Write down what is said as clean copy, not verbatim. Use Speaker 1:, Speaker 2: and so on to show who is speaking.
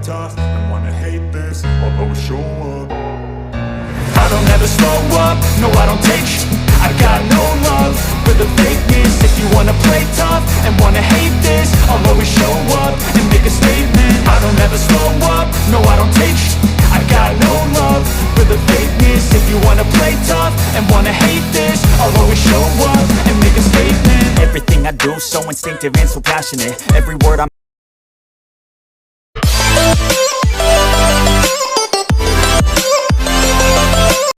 Speaker 1: tough and wanna hate this, I'll always show up.
Speaker 2: I don't ever slow up, no I don't take sh**. I got no love for the fakeness. If you wanna play tough and wanna hate this, I'll always show up and make a statement. I don't ever slow up, no I don't take sh**. I got no love for the fakeness. If you wanna play tough and wanna hate this, I'll always show up and make a statement. Everything I do so instinctive and so passionate. Every word I'm